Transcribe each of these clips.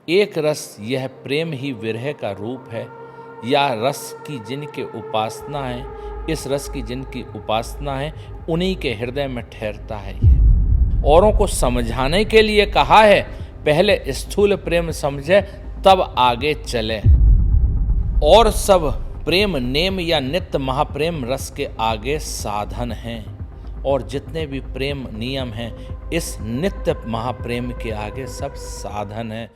एक रस यह प्रेम ही विरह का रूप है, या रस की जिनके उपासना है, इस रस की जिनकी उपासना है, उन्हीं के हृदय में ठहरता है ये। औरों को समझाने के लिए कहा है, पहले स्थूल प्रेम समझे तब आगे चले। और सब प्रेम नेम या नित्य महाप्रेम रस के आगे साधन हैं, और जितने भी प्रेम नियम हैं इस नित्य महाप्रेम के आगे सब साधन हैं।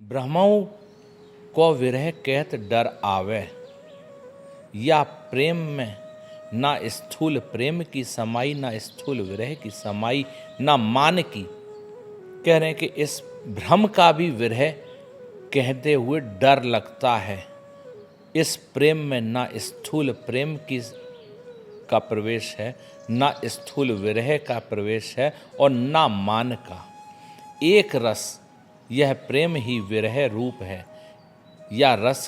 ब्रह्मऊ को विरह कहत डर आवे, या प्रेम में ना स्थूल प्रेम की समाई, ना स्थूल विरह की समाई, ना मान की। कह रहे हैं कि इस भ्रम का भी विरह कहते हुए डर लगता है। इस प्रेम में ना स्थूल प्रेम की का प्रवेश है, ना स्थूल विरह का प्रवेश है, और ना मान का। एक रस यह प्रेम ही विरह रूप है, या रस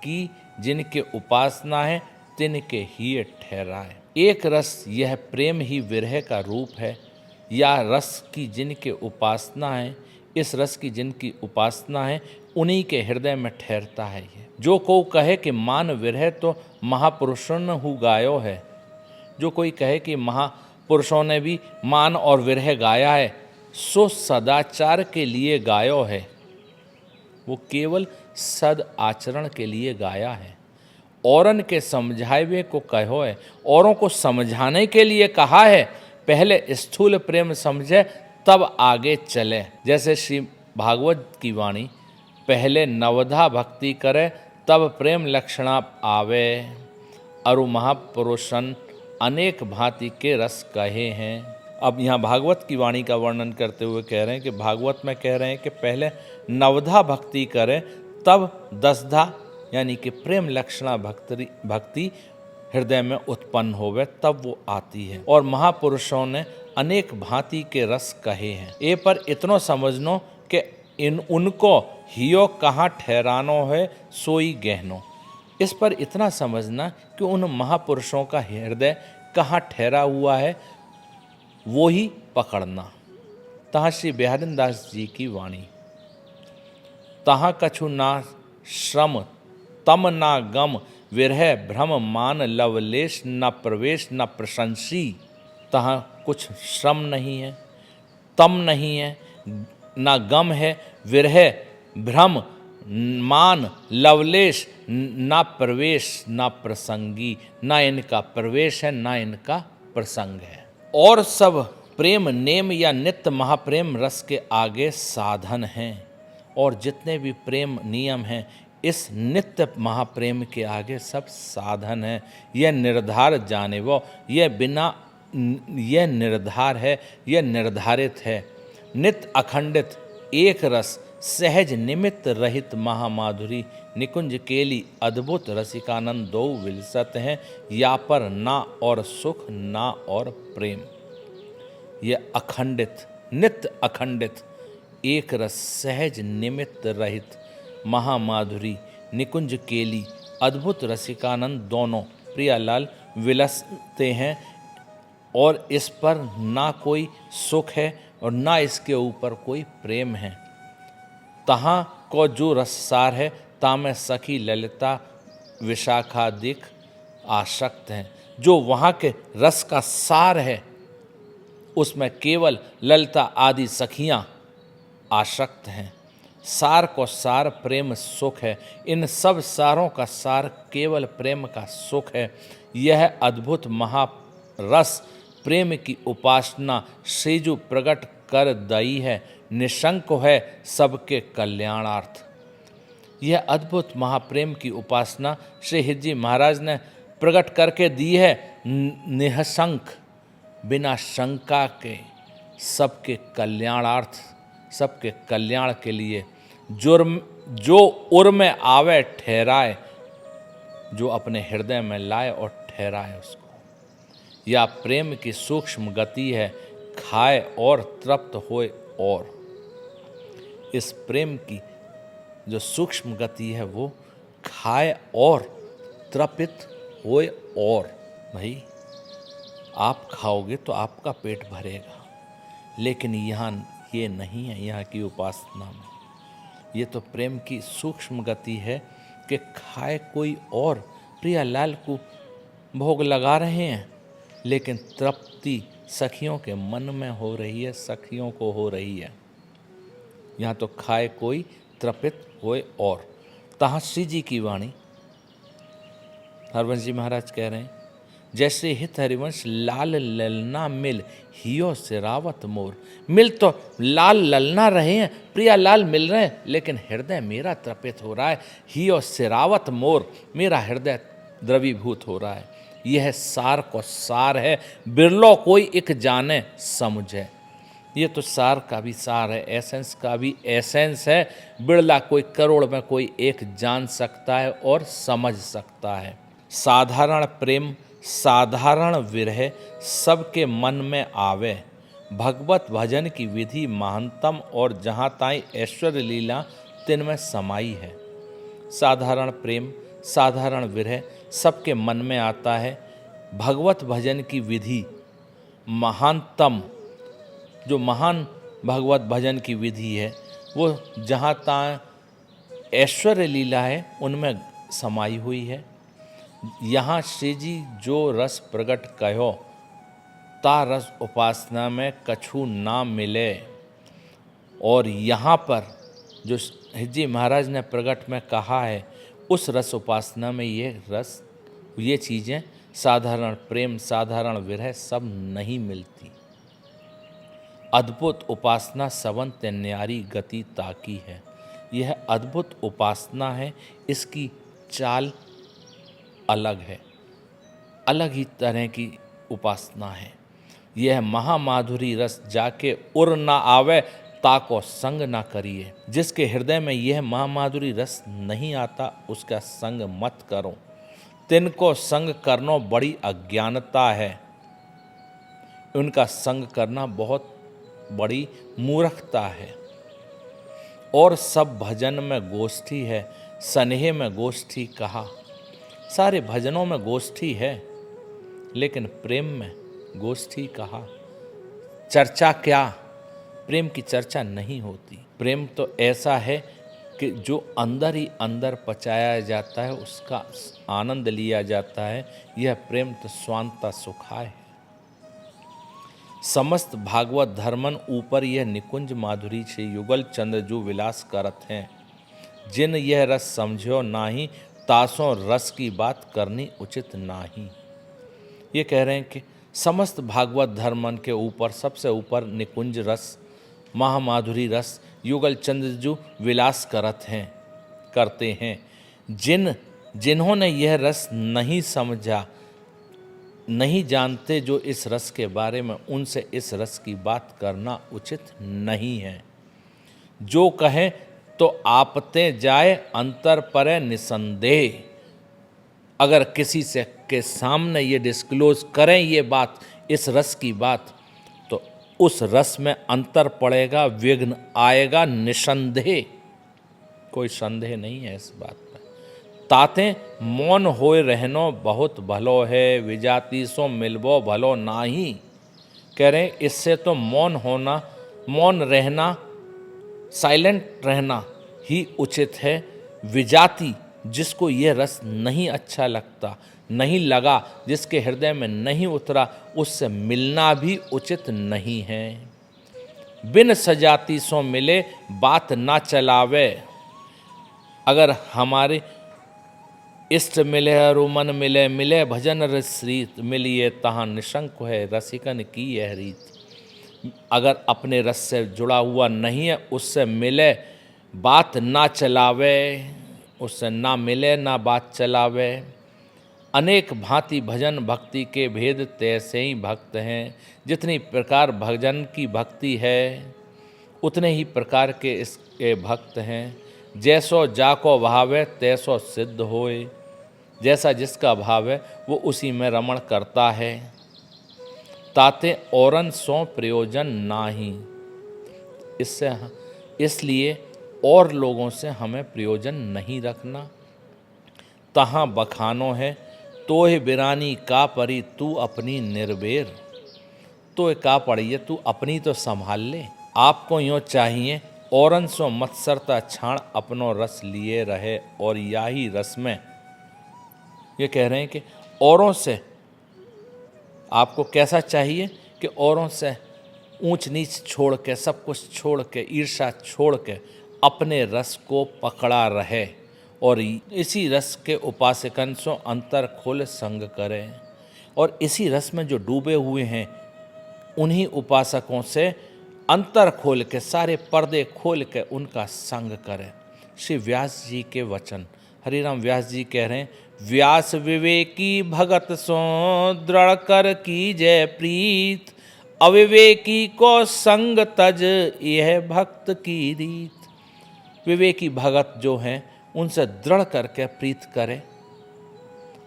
की जिनके उपासना है तिनके ही ठहराए। एक रस यह प्रेम ही विरह का रूप है, या रस की जिनके उपासना है, इस रस की जिनकी उपासना है उन्हीं के हृदय में ठहरता है ये। जो को कहे कि मान विरह तो महापुरुषों ने हु गायो है। जो कोई कहे कि महापुरुषों ने भी मान और विरह गाया है, सो सदाचार के लिए गायो है। वो केवल सद आचरण के लिए गाया है। औरन के समझाए हुए को कहो है, औरों को समझाने के लिए कहा है, पहले स्थूल प्रेम समझे तब आगे चले। जैसे श्री भागवत की वाणी, पहले नवधा भक्ति करे तब प्रेम लक्षणा आवे। अरु महापुरुषन अनेक भांति के रस कहे हैं। अब यहाँ भागवत की वाणी का वर्णन करते हुए कह रहे हैं कि भागवत में कह रहे हैं कि पहले नवधा भक्ति करें तब दसधा यानी कि प्रेम लक्षणा भक्ति हृदय में उत्पन्न होवे, तब वो आती है। और महापुरुषों ने अनेक भांति के रस कहे हैं। ए पर इतनो समझनो कि उनको हियो कहाँ ठहरानो है सोई गहनो। इस पर इतना समझना कि उन महापुरुषों का हृदय कहाँ ठहरा हुआ है वो ही पकड़ना। तहाँ श्री बिहारिन दास जी की वाणी, तहाँ कछु ना श्रम तम ना गम, विरह भ्रम मान लवलेश, न प्रवेश न प्रशंसी। तहाँ कुछ श्रम नहीं है, तम नहीं है, ना गम है, विरह भ्रम मान लवलेश, ना प्रवेश ना प्रसंगी। ना इनका प्रवेश है ना इनका प्रसंग है। और सब प्रेम नेम या नित्य महाप्रेम रस के आगे साधन हैं, और जितने भी प्रेम नियम हैं इस नित्य महाप्रेम के आगे सब साधन हैं। यह निर्धार जाने वो, यह निर्धार है, यह निर्धारित है। नित्य अखंडित एक रस सहज निमित्त रहित महामाधुरी, निकुंज केली अद्भुत रसिकानंद दो विलसत हैं। या पर ना और सुख ना और प्रेम। यह अखंडित नित्य अखंडित एक रस सहज निमित्त रहित महामाधुरी, निकुंज केली अद्भुत रसिकानंद दोनों प्रियालाल विलसते हैं, और इस पर ना कोई सुख है और ना इसके ऊपर कोई प्रेम है। तहाँ को जो रससार है तामें सखी ललिता विशाखादिक आसक्त हैं। जो वहाँ के रस का सार है उसमें केवल ललिता आदि सखियाँ आसक्त हैं। सार को सार प्रेम सुख है। इन सब सारों का सार केवल प्रेम का सुख है। यह अद्भुत महारस प्रेम की उपासना सेजु प्रकट कर दई है, निशंक है सबके कल्याणार्थ। यह अद्भुत महाप्रेम की उपासना श्री हिज्जी महाराज ने प्रकट करके दी है, निःशंक बिना शंका के सबके कल्याणार्थ, सबके कल्याण के लिए। जुर्म जो उर में आवे ठहराए, जो अपने हृदय में लाए और ठहराए उसको। या प्रेम की सूक्ष्म गति है, खाए और तृप्त होए और। इस प्रेम की जो सूक्ष्म गति है वो खाए और तृपित होए और। भाई आप खाओगे तो आपका पेट भरेगा, लेकिन यहाँ ये नहीं है। यहाँ की उपासना में ये तो प्रेम की सूक्ष्म गति है कि खाए कोई और, प्रियालाल को भोग लगा रहे हैं, लेकिन तृप्ति सखियों के मन में हो रही है, सखियों को हो रही है। यहाँ तो खाए कोई तृपित होए और। तहाँ श्री जी की वाणी, हरवंश जी महाराज कह रहे हैं, जैसे हित हरिवंश लाल ललना मिल, हियो सिरावत मोर। मिल तो लाल ललना रहे हैं, प्रिया लाल मिल रहे हैं, लेकिन हृदय मेरा तृपित हो रहा है। हियो सिरावत मोर, मेरा हृदय द्रवीभूत हो रहा है। यह सार को सार है, बिरलो कोई एक जाने समझे। ये तो सार का भी सार है, एसेंस का भी एसेंस है। बिरला कोई करोड़ में कोई एक जान सकता है और समझ सकता है। साधारण प्रेम साधारण विरह सबके मन में आवे, भगवत भजन की विधि महानतम और जहाँ ताई ऐश्वर्य लीला तिनमें समाई है। साधारण प्रेम साधारण विरह सबके मन में आता है। भगवत भजन की विधि महानतम, जो महान भगवत भजन की विधि है वो जहाँ ताई ऐश्वर्य लीला है उनमें समाई हुई है। यहाँ श्री जी जो रस प्रकट कहो, ता रस उपासना में कछु ना मिले। और यहाँ पर जो जी महाराज ने प्रकट में कहा है, उस रस उपासना में ये रस, ये चीज़ें साधारण प्रेम साधारण विरह सब नहीं मिलती। अद्भुत उपासना सवंत न्यारी गति ताकी है। यह अद्भुत उपासना है, इसकी चाल अलग है, अलग ही तरह की उपासना है। यह महामाधुरी रस जाके उर ना आवे, ताको संग ना करिए। जिसके हृदय में यह महामाधुरी रस नहीं आता उसका संग मत करो। तिनको संग करना बड़ी अज्ञानता है, उनका संग करना बहुत बड़ी मूर्खता है। और सब भजन में गोष्ठी है, स्नेह में गोष्ठी कहा। सारे भजनों में गोष्ठी है, लेकिन प्रेम में गोष्ठी कहा। चर्चा क्या, प्रेम की चर्चा नहीं होती। प्रेम तो ऐसा है कि जो अंदर ही अंदर पचाया जाता है, उसका आनंद लिया जाता है। यह प्रेम तो स्वांता सुखाय है। समस्त भागवत धर्मन ऊपर यह निकुंज माधुरी से युगल चंद्रजू विलास करत हैं। जिन यह रस समझो नाही, तासों रस की बात करनी उचित नाही। ये कह रहे हैं कि समस्त भागवत धर्मन के ऊपर सबसे ऊपर निकुंज रस, महामाधुरी रस युगल चंद्रजू विलास करते हैं। जिन्होंने यह रस नहीं समझा, नहीं जानते जो इस रस के बारे में, उनसे इस रस की बात करना उचित नहीं है। जो कहें तो आपते जाए अंतर परे निसंदेह। अगर किसी से के सामने ये डिस्क्लोज करें ये बात, इस रस की बात, तो उस रस में अंतर पड़ेगा, विघ्न आएगा निसंदेह। कोई संदेह नहीं है इस बात पर। ताते मौन होए रहनो बहुत भलो है, विजाति सो मिलबो भलो नाही। कह रहे इससे तो मौन होना, मौन रहना, साइलेंट रहना ही उचित है। विजाति जिसको ये रस नहीं अच्छा लगता, नहीं लगा, जिसके हृदय में नहीं उतरा, उससे मिलना भी उचित नहीं है। बिन सजाती सो मिले बात ना चलावे। अगर हमारे इष्ट मिले रुमन मिले, मिले भजन रस रीत, मिलिए तहाँ निशंक है रसिकन की यह रीत। अगर अपने रस से जुड़ा हुआ नहीं है, उससे मिले बात ना चलावे, उससे ना मिले ना बात चलावे। अनेक भांति भजन भक्ति के भेद तैसे ही भक्त हैं। जितनी प्रकार भजन की भक्ति है, उतने ही प्रकार के इसके भक्त हैं। जैसो जाको भावे तैसो सिद्ध होए। जैसा जिसका भाव है वो उसी में रमण करता है। ताते औरन सो प्रयोजन नाही। इसलिए और लोगों से हमें प्रयोजन नहीं रखना। तहाँ बखानो है तो ही बिरानी का परी तू अपनी निर्बेर। तो का पड़ी है, तू अपनी तो संभाल ले। आपको यूँ चाहिए औरन सो मत्सरता छाण अपनो रस लिए रहे। और यही रस में ये कह रहे हैं कि औरों से आपको कैसा चाहिए कि औरों से ऊंच नीच छोड़ के, सब कुछ छोड़ के, ईर्ष्या छोड़ के अपने रस को पकड़ा रहे। और इसी रस के उपासकन सो अंतर खोल संग करे। और इसी रस में जो डूबे हुए हैं उन्हीं उपासकों से अंतर खोल के, सारे पर्दे खोल के उनका संग करें। श्री व्यास जी के वचन। हरिराम व्यास जी कह रहे हैं, व्यास विवेकी भगत सो दृढ़ कर कीजय प्रीत। अविवेकी को संग तज यह भक्त की रीत। विवेकी भगत जो हैं उनसे दृढ़ करके प्रीत करे।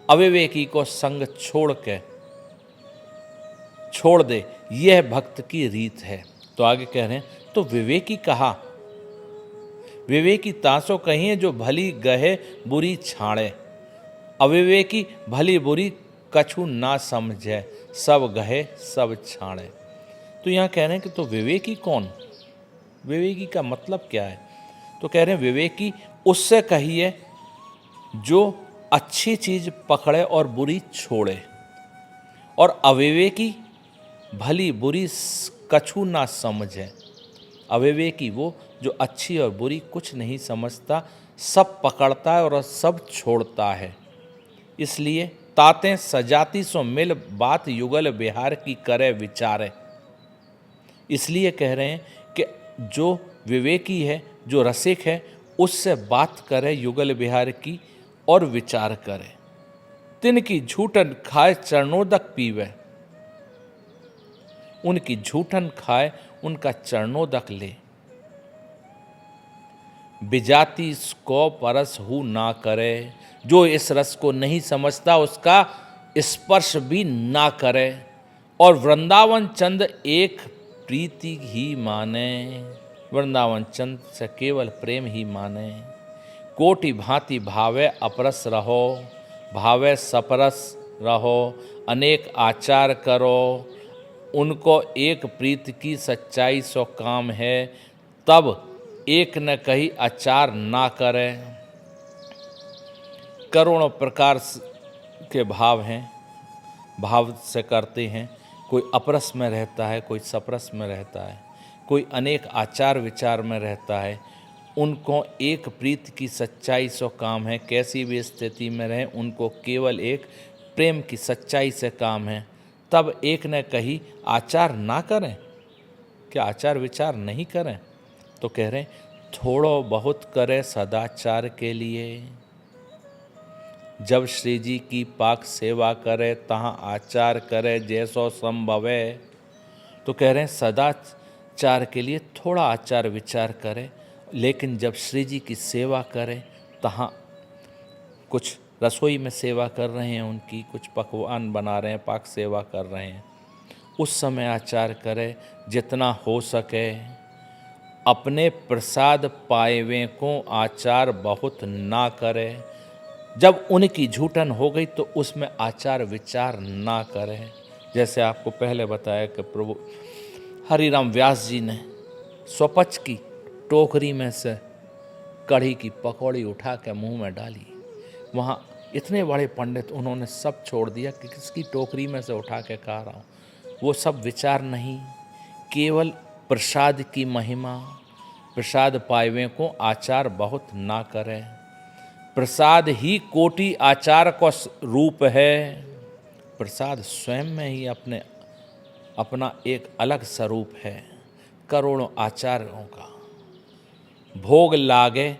अविवेकी को संग छोड़ दे, यह भक्त की रीत है। तो आगे कह रहे हैं, तो विवेकी कहा, विवेकी तासो कहिए जो भली गहे बुरी छाड़े। अविवेकी भली बुरी कछु ना समझे, सब गहे सब छाड़े। तो यहाँ कह रहे हैं कि तो विवेकी कौन, विवेकी का मतलब क्या है। तो कह रहे हैं विवेकी उससे कहिए जो अच्छी चीज पकड़े और बुरी छोड़े। और अविवेकी भली बुरी कछु ना समझे। अविवेकी वो जो अच्छी और बुरी कुछ नहीं समझता, सब पकड़ता है और सब छोड़ता है। इसलिए ताते सजाती सो मिल बात युगल बिहार की करे विचारे। इसलिए कह रहे हैं कि जो विवेकी है, जो रसिक है, उससे बात करे युगल बिहार की और विचार करे। तिनकी झूठन खाए चरणोदक पीवे। उनकी झूठन खाए, उनका चरणोदक ले। बिजाती को परस हु ना करे। जो इस रस को नहीं समझता उसका स्पर्श भी ना करे। और वृंदावन चंद एक प्रीति ही माने। वृंदावन चंद से केवल प्रेम ही माने। कोटि भांति भावे अपरस रहो, भावे सपरस रहो। अनेक आचार करो, उनको एक प्रीत की सच्चाई सो काम है। तब एक न कही आचार ना करे। करोड़ों प्रकार के भाव हैं, भाव से करते हैं। कोई अपरस में रहता है, कोई सपरस में रहता है, कोई अनेक आचार विचार में रहता है। उनको एक प्रीत की सच्चाई सो काम है। कैसी भी स्थिति में रहें, उनको केवल एक प्रेम की सच्चाई से काम है। तब एक न कही आचार ना करें। क्या आचार विचार नहीं करें? तो कह रहे हैं थोड़ो बहुत करे सदाचार के लिए। जब श्री जी की पाक सेवा करे, तहाँ आचार करे जैसो संभवे। तो कह रहे हैं सदाचार के लिए थोड़ा आचार विचार करे, लेकिन जब श्री जी की सेवा करे, तहाँ कुछ रसोई में सेवा कर रहे हैं, उनकी कुछ पकवान बना रहे हैं, पाक सेवा कर रहे हैं, उस समय आचार करे जितना हो सके। अपने प्रसाद पाएवे को आचार बहुत ना करे। जब उनकी झूठन हो गई तो उसमें आचार विचार ना करें। जैसे आपको पहले बताया कि प्रभु हरिराम व्यास जी ने स्वपच की टोकरी में से कढ़ी की पकौड़ी उठा के मुंह में डाली। वहाँ इतने बड़े पंडित, उन्होंने सब छोड़ दिया कि किसकी टोकरी में से उठा के खा रहा हूँ। वो सब विचार नहीं, केवल प्रसाद की महिमा। प्रसाद पाएवे को आचार बहुत ना करें। प्रसाद ही कोटि आचार का रूप है। प्रसाद स्वयं में ही अपना एक अलग स्वरूप है, करोड़ों आचारों का। भोग लागे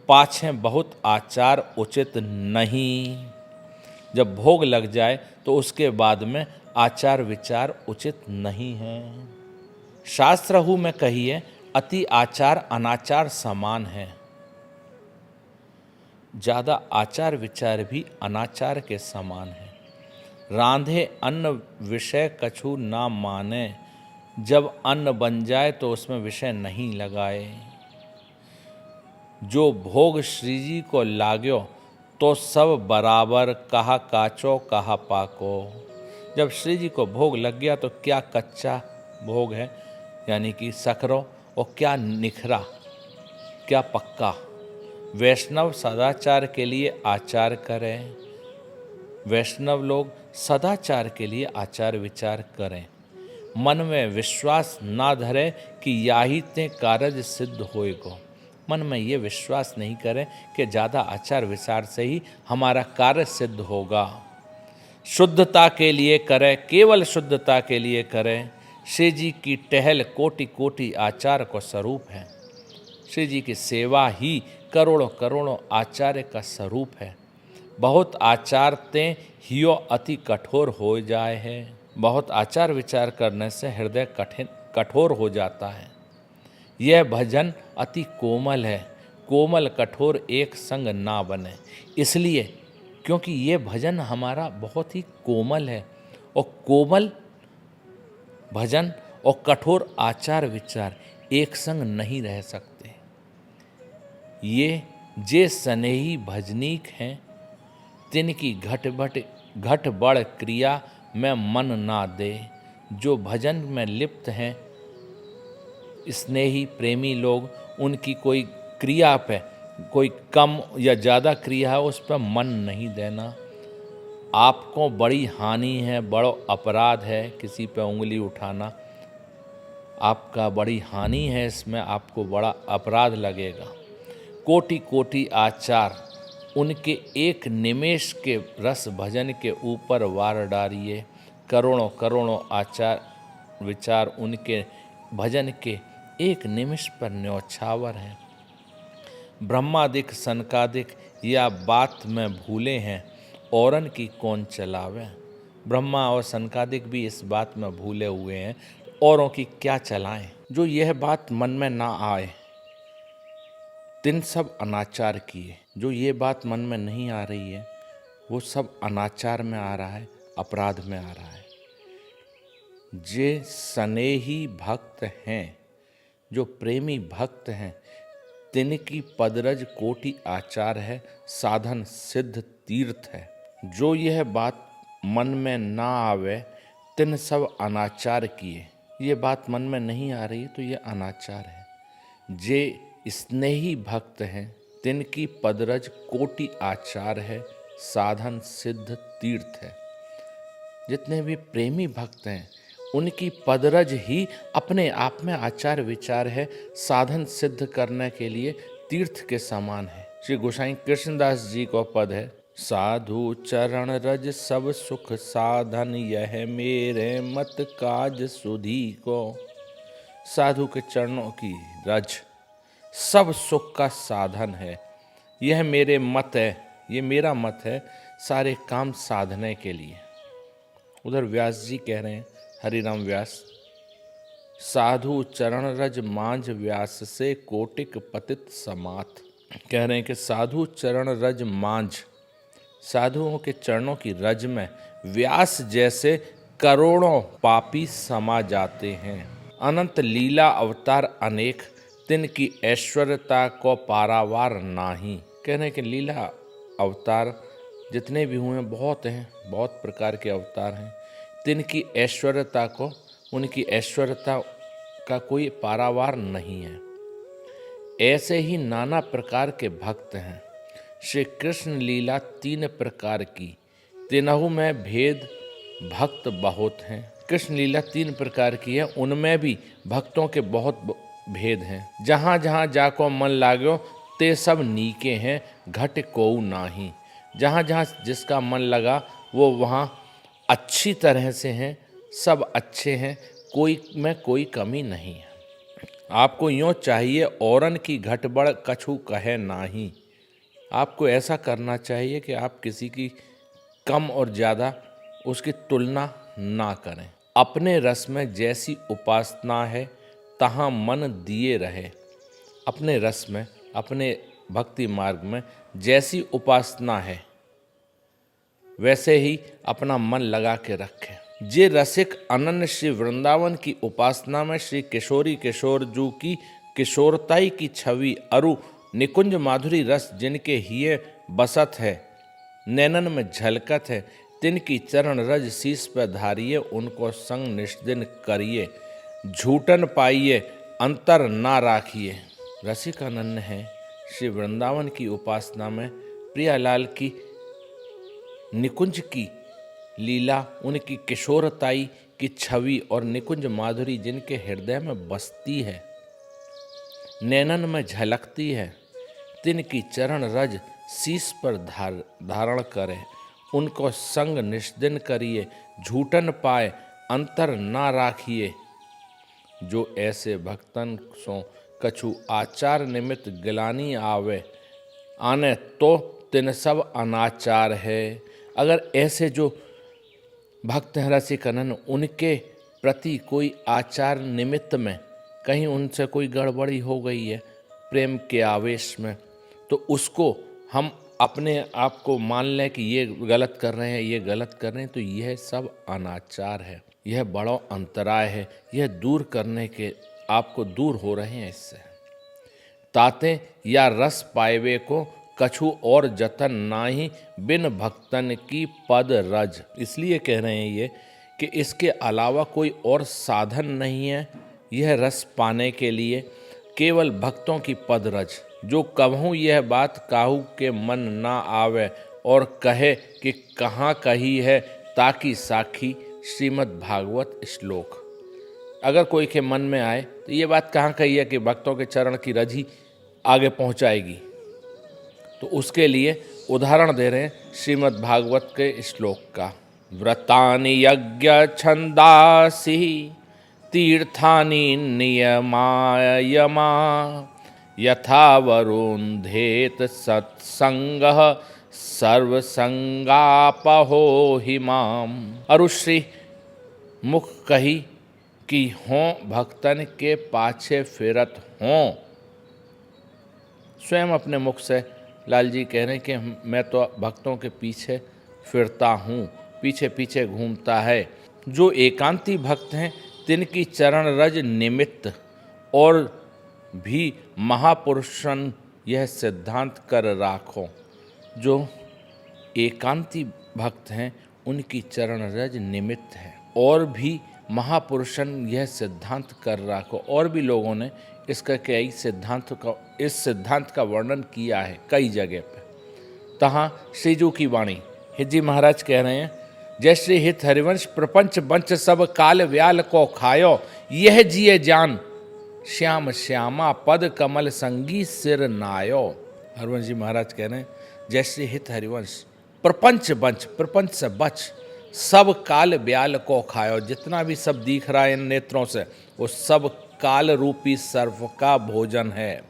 पाछे बहुत आचार उचित नहीं। जब भोग लग जाए तो उसके बाद में आचार विचार उचित नहीं है। शास्त्रहु में कहिए अति आचार अनाचार समान है। ज़्यादा आचार विचार भी अनाचार के समान है। रांधे अन्न विषय कछु ना माने, जब अन्न बन जाए तो उसमें विषय नहीं लगाए। जो भोग श्री जी को लाग्यो, तो सब बराबर, कहा काचो कहा पाको। जब श्री जी को भोग लग गया तो क्या कच्चा भोग है यानी कि सकरो, और क्या निखरा, क्या पक्का। वैष्णव सदाचार के लिए आचार करें, वैष्णव लोग सदाचार के लिए आचार विचार करें। मन में विश्वास ना धरे कि याही ते कारज सिद्ध होएगो। मन में ये विश्वास नहीं करें कि ज़्यादा आचार विचार से ही हमारा कार्य सिद्ध होगा। शुद्धता के लिए करें, केवल शुद्धता के लिए करें। श्री जी की टहल कोटि कोटि आचार को स्वरूप है। श्री जी की सेवा ही करोड़ों करोड़ों आचार्य का स्वरूप है। बहुत आचारते हियो अति कठोर हो जाए है। बहुत आचार विचार करने से हृदय कठोर हो जाता है। यह भजन अति कोमल है, कोमल कठोर एक संग ना बने। इसलिए क्योंकि ये भजन हमारा बहुत ही कोमल है, और कोमल भजन और कठोर आचार विचार एक संग नहीं रह सकते। ये जे स्नेही भजनीक हैं, तिनकी घट बढ़ क्रिया में मन ना दे। जो भजन में लिप्त हैं, स्नेही प्रेमी लोग, उनकी कोई क्रिया पे कोई कम या ज़्यादा क्रिया है उस पर मन नहीं देना। आपको बड़ी हानि है, बड़ो अपराध है किसी पे उंगली उठाना, आपका बड़ी हानि है, इसमें आपको बड़ा अपराध लगेगा। कोटि कोटि आचार उनके एक निमेष के रस भजन के ऊपर वार डारिए। करोड़ों करोड़ों आचार विचार उनके भजन के एक निमिष पर न्यौछावर हैं। ब्रह्मादिक सनकादिक या बात में भूले हैं, औरन की कौन चलावे। ब्रह्मा और सनकादिक भी इस बात में भूले हुए हैं, औरों की क्या चलाएं। जो यह बात मन में ना आए तिन सब अनाचार किए। जो ये बात मन में नहीं आ रही है वो सब अनाचार में आ रहा है, अपराध में आ रहा है। जे स्नेही भक्त हैं, जो प्रेमी भक्त हैं, तिनकी पदरज कोटि आचार है, साधन सिद्ध तीर्थ है। जो यह बात मन में ना आवे तिन सब अनाचार किए। ये बात मन में नहीं आ रही तो ये अनाचार है। जे स्नेही भक्त हैं, तिनकी पदरज कोटि आचार है, साधन सिद्ध तीर्थ है। जितने भी प्रेमी भक्त हैं उनकी पदरज ही अपने आप में आचार विचार है, साधन सिद्ध करने के लिए तीर्थ के समान है। श्री गोसाई कृष्णदास जी को पद है, साधु चरण रज सब सुख साधन, यह मेरे मत काज सुधी को। साधु के चरणों की रज सब सुख का साधन है। यह मेरे मत है, ये मेरा मत है सारे काम साधने के लिए। उधर व्यास जी कह रहे हैं, हरिराम व्यास, साधु चरण रज मांझ व्यास से कोटिक पतित समात। कह रहे हैं कि साधु चरण रज मांझ, साधुओं के चरणों की रज में व्यास जैसे करोड़ों पापी समा जाते हैं। अनंत लीला अवतार अनेक, तिनकी ऐश्वर्यता को पारावार नाही। कह रहे हैं कि लीला अवतार जितने भी हुए बहुत हैं, बहुत प्रकार के अवतार हैं, तिनकी ऐश्वर्यता को, उनकी ऐश्वर्यता का कोई पारावार नहीं है। ऐसे ही नाना प्रकार के भक्त हैं। श्री कृष्ण लीला 3 प्रकार की, तिनहु में भेद भक्त बहुत हैं। कृष्ण लीला 3 प्रकार की है, उनमें भी भक्तों के बहुत भेद हैं। जहाँ जहाँ जाको मन लाग्यो ते सब नीके हैं, घट कोऊ नाही। जहाँ जहाँ जिसका मन लगा वो वहाँ अच्छी तरह से हैं, सब अच्छे हैं, कोई में कोई कमी नहीं है। आपको यूँ चाहिए, औरन की घट बढ़ कछु कहे नाही। आपको ऐसा करना चाहिए कि आप किसी की कम और ज़्यादा उसकी तुलना ना करें। अपने रस में जैसी उपासना है तहाँ मन दिए रहे। अपने रस में, अपने भक्ति मार्ग में जैसी उपासना है वैसे ही अपना मन लगा के रखें। जे रसिक अनन्य श्री वृंदावन की उपासना में श्री किशोरी किशोर जू की किशोरताई की छवि अरु निकुंज माधुरी रस जिनके हिये बसत है, नैनन में झलकत है, तिनकी चरण रज शीस पर धारिये, उनको संग निष्दिन करिए, झूठन पाइये अंतर ना राखिए। रसिक अनन्य है श्री वृंदावन की उपासना में प्रियालाल की निकुंज की लीला, उनकी किशोरताई की छवि और निकुंज माधुरी जिनके हृदय में बसती है, नैनन में झलकती है, तिनकी चरण रज शीस पर धारण करे, उनको संग निष्दिन करिए, झूठन पाए अंतर ना राखिए। जो ऐसे भक्तन सो कछु आचार निमित्त गिलानी आवे, आने तो तिन सब अनाचार है। अगर ऐसे जो भक्त हैं रसिक अनन्य, उनके प्रति कोई आचार निमित्त में कहीं उनसे कोई गड़बड़ी हो गई है प्रेम के आवेश में, तो उसको हम अपने आप को मान लें कि ये गलत कर रहे हैं, ये गलत कर रहे हैं, तो यह सब अनाचार है, यह बड़ा अंतराय है, यह दूर करने के आपको दूर हो रहे हैं इससे। ताते या रस पाएवे को कछु और जतन नाही, बिन भक्तन की पद रज। इसलिए कह रहे हैं ये कि इसके अलावा कोई और साधन नहीं है यह रस पाने के लिए, केवल भक्तों की पद रज। जो कबहू यह बात काहू के मन ना आवे, और कहे कि कहाँ कही है ताकि साखी श्रीमद् भागवत श्लोक। अगर कोई के मन में आए तो ये बात कहाँ कही है कि भक्तों के चरण की रज ही आगे पहुँचाएगी, तो उसके लिए उदाहरण दे रहे हैं श्रीमद् भागवत के श्लोक का। व्रतानि यज्ञ छंदासि तीर्थानि नियमायमा, यथा वरुन्धेत सत्संगः सर्वसंगापहो हिमाम। अरुश्री मुख कही कि हों भक्तन के पाछे फिरत हों। स्वयं अपने मुख से लाल जी कह रहे हैं कि मैं तो भक्तों के पीछे फिरता हूँ, पीछे पीछे घूमता है। जो एकांती भक्त हैं तिनकी चरण रज निमित्त और भी महापुरुषन यह सिद्धांत कर राखो। जो एकांती भक्त हैं उनकी चरण रज निमित्त है, और भी महापुरुषन यह सिद्धांत कर राखो। और भी लोगों ने इसका कई इस सिद्धांत का वर्णन किया है कई जगह पे। तहाँ श्रीजू की वाणी हिजी महाराज कह रहे हैं, जय श्री हित हरिवंश प्रपंच बंच सब काल व्याल को खायो, यह जिये जान श्याम श्यामा पद कमल संगी सिर नायो। हरिवंश जी महाराज कह रहे हैं, जय श्री हित हरिवंश प्रपंच बंच, प्रपंच से बच, सब काल व्याल को खायो। जितना भी सब दिख रहा है इन नेत्रों से वो सब काल रूपी सर्व का भोजन है।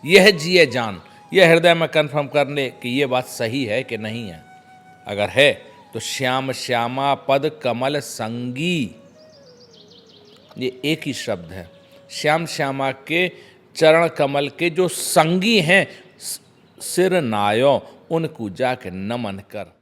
यह जिए जान, यह हृदय में कन्फर्म कर ले कि ये बात सही है कि नहीं है। अगर है तो श्याम श्यामा पद कमल संगी, ये एक ही शब्द है। श्याम श्यामा के चरण कमल के जो संगी हैं सिर नायो, उनको जाके नमन कर।